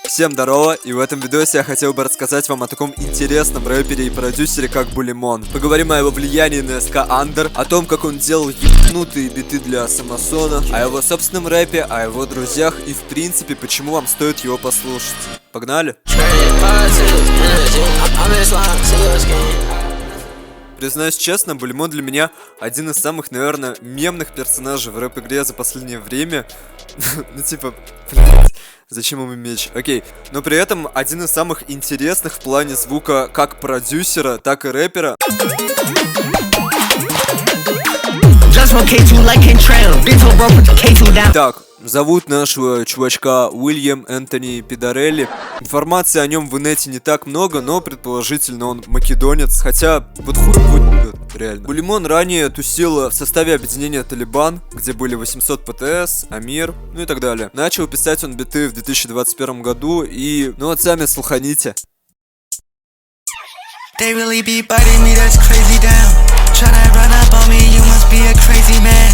Всем здорово, и в этом видосе я хотел бы рассказать вам о таком интересном рэпере и продюсере, как Bully-Mon. Поговорим о его влиянии на SK Under, о том, как он делал ебнутые биты для Самосона, о его собственном рэпе, о его друзьях и, в принципе, почему вам стоит его послушать. Погнали! Признаюсь честно, Bully-Mon для меня один из самых, наверное, мемных персонажей в рэп-игре за последнее время. Ну типа, блядь, зачем ему меч? Окей, но при этом один из самых интересных в плане звука как продюсера, так и рэпера. Так, зовут нашего чувачка Уильям Энтони Пидорелли. Информации о нем в инете не так много, но предположительно он македонец, хотя вот хуй будет, реально. Bully-Mon ранее тусил в составе объединения Талибан, где были 800 ПТС, Амир, ну и так далее. Начал писать он биты в 2021 году и, ну вот сами слуханите. They really be biting me, that's crazy down. Tryna run up on me, you must be a crazy man.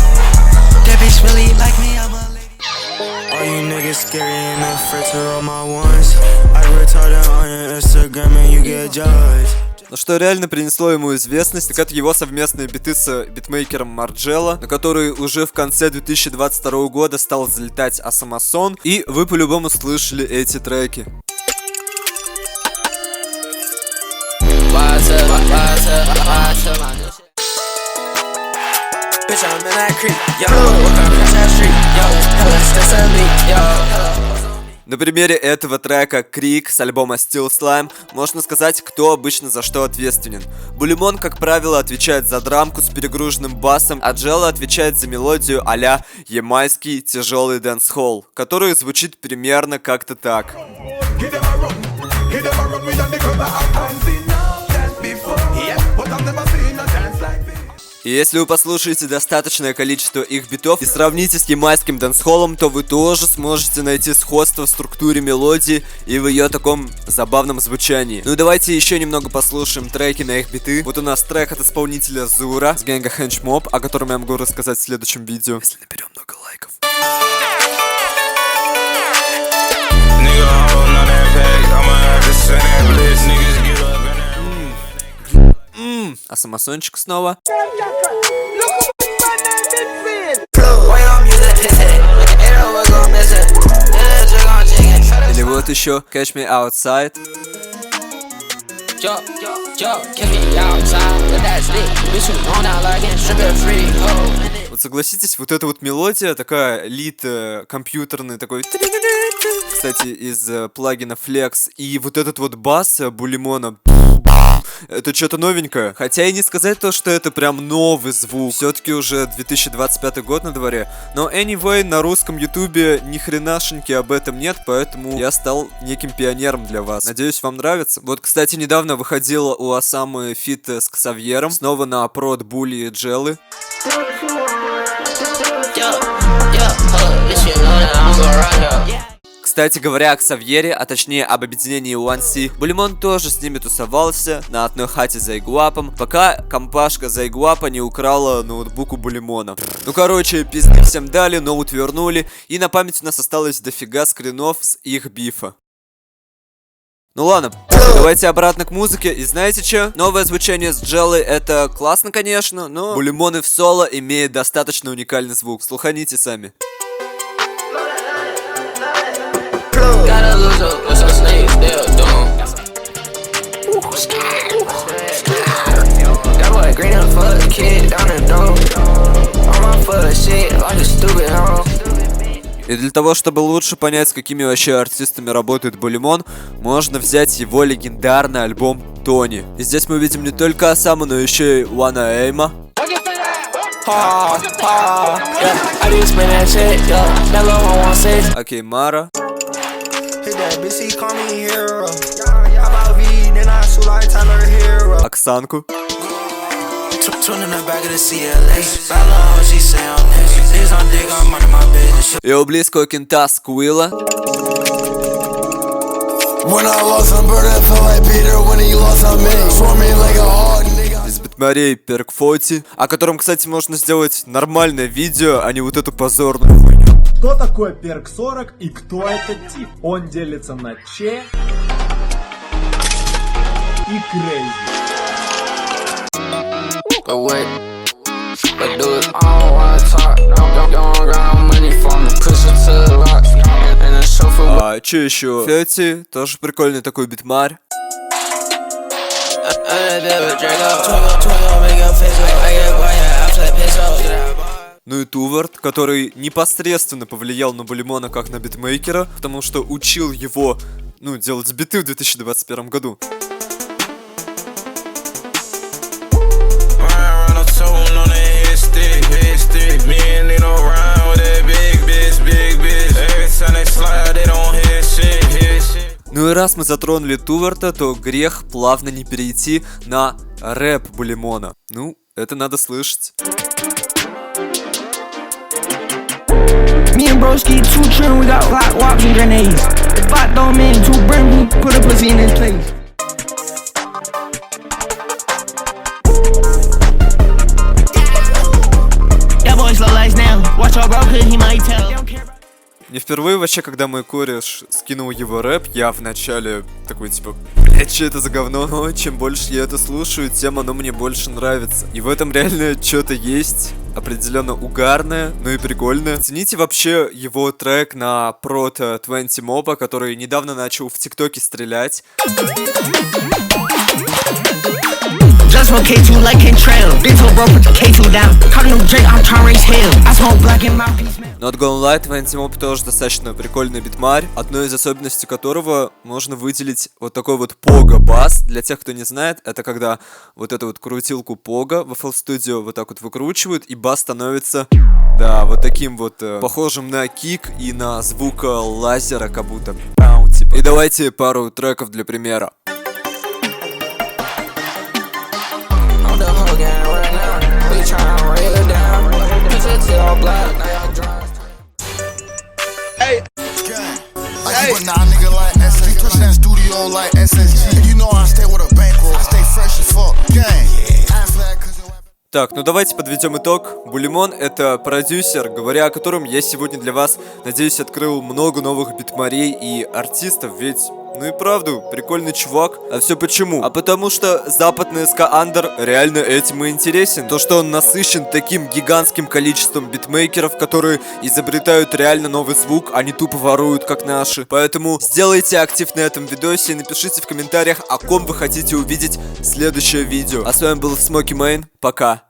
That bitch really like me, I'm a lady. All you niggas scary and afraid to roll my ones. I retarded on your Instagram and you get judged. Но что реально принесло ему известность, так это его совместные биты с битмейкером Марджелло, на который уже в конце 2022 года стал залетать Самосон, и вы по-любому слышали эти треки. На примере этого трека «Крик» с альбома Still Slime можно сказать, кто обычно за что ответственен. Bully-Mon, как правило, отвечает за драмку с перегруженным басом, а Джелло отвечает за мелодию а-ля ямайский тяжелый дэнс-холл, который звучит примерно как-то так. И если вы послушаете достаточное количество их битов и сравните с ямайским дэнс-холлом, то вы тоже сможете найти сходство в структуре мелодии и в ее таком забавном звучании. Ну и давайте еще немного послушаем треки на их биты. Вот у нас трек от исполнителя Зура с гэнга Hench Mob, о котором я могу рассказать в следующем видео, если наберем много лайков. А Самосончик снова. Или вот еще Catch Me Outside. Вот согласитесь, вот эта вот мелодия такая лид компьютерный такой, кстати, из плагина Flex, и вот этот вот бас Bully-Mon. Это что-то новенькое. Хотя и не сказать то, что это прям новый звук. Все-таки уже 2025 год на дворе. Но anyway, на русском ютубе ни хренашеньки об этом нет, поэтому я стал неким пионером для вас. Надеюсь, вам нравится. Вот, кстати, недавно выходила у Осамы фит с Ксавьером. Снова на прод Bully и Джеллы. Кстати говоря о Ксавьере, а точнее об объединении One C, Bully-Mon тоже с ними тусовался на одной хате за Игуапом, пока компашка за Игуапа не украла ноутбук у Bully-Mon. Ну короче, пизды всем дали, ноут вернули, и на память у нас осталось дофига скринов с их бифа. Ну ладно, давайте обратно к музыке. И знаете что? Новое звучание с Джеллой это классно, конечно, но Bully-Mon и в соло имеет достаточно уникальный звук. Слуханите сами. И для того, чтобы лучше понять, с какими вообще артистами работает Bully-Mon, можно взять его легендарный альбом Тони. И здесь мы видим не только Осаму, но еще и Wanna Aima. Окей, Мара. Оксанку. Его близкого кента Сквилла. Из Битмарей Перкфоти, о котором, кстати, можно сделать нормальное видео, а не вот эту позорную хуйню. Что такое Перк 40 и кто этот тип? Он делится на Че и Крейзи. А че еще? Фети, тоже прикольный такой битмарь. Ну и Тувард, который непосредственно повлиял на Булимона как на битмейкера, потому что учил его, делать биты в 2021 году. Ну и раз мы затронули Туварда, то грех плавно не перейти на рэп Булимона. Ну, это надо слышать. Me and broski too trim, we got hot wops and grenades. If I don't mean to burn me, put a pussy in his place. That boy slow lights now. Watch our bro, cause he might tell. Не впервые вообще, когда мой кореш скинул его рэп, я вначале такой типа, блять, что это за говно? Но чем больше я это слушаю, тем оно мне больше нравится. И в этом реально что-то есть, определенно угарное, но и прикольное. Цените вообще его трек на Proto 20 Mob, который недавно начал в ТикТоке стрелять. Just smoke K2 like Kentrail. Big toe bro, put the K2 down. Caught a new Drake, I'm trying to raise hell. I smoke black in my piece, man. Not Gonna Lie, 20 Mob тоже достаточно прикольный битмарь, одной из особенностей которого можно выделить вот такой вот пога-бас. Для тех, кто не знает, это когда вот эту вот крутилку пога в FL Studio вот так вот выкручивают, и бас становится, да, вот таким вот похожим на кик и на звук лазера, как будто. И давайте пару треков для примера. Так, ну давайте подведем итог. Булимон — это продюсер, говоря о котором я сегодня для вас, надеюсь, открыл много новых битмарей и артистов, ведь, ну и правду, прикольный чувак. А все почему? А потому что западный СК Андер реально этим и интересен. То, что он насыщен таким гигантским количеством битмейкеров, которые изобретают реально новый звук, а не тупо воруют, как наши. Поэтому сделайте актив на этом видосе и напишите в комментариях, о ком вы хотите увидеть следующее видео. А с вами был Смоки Мейн. Пока.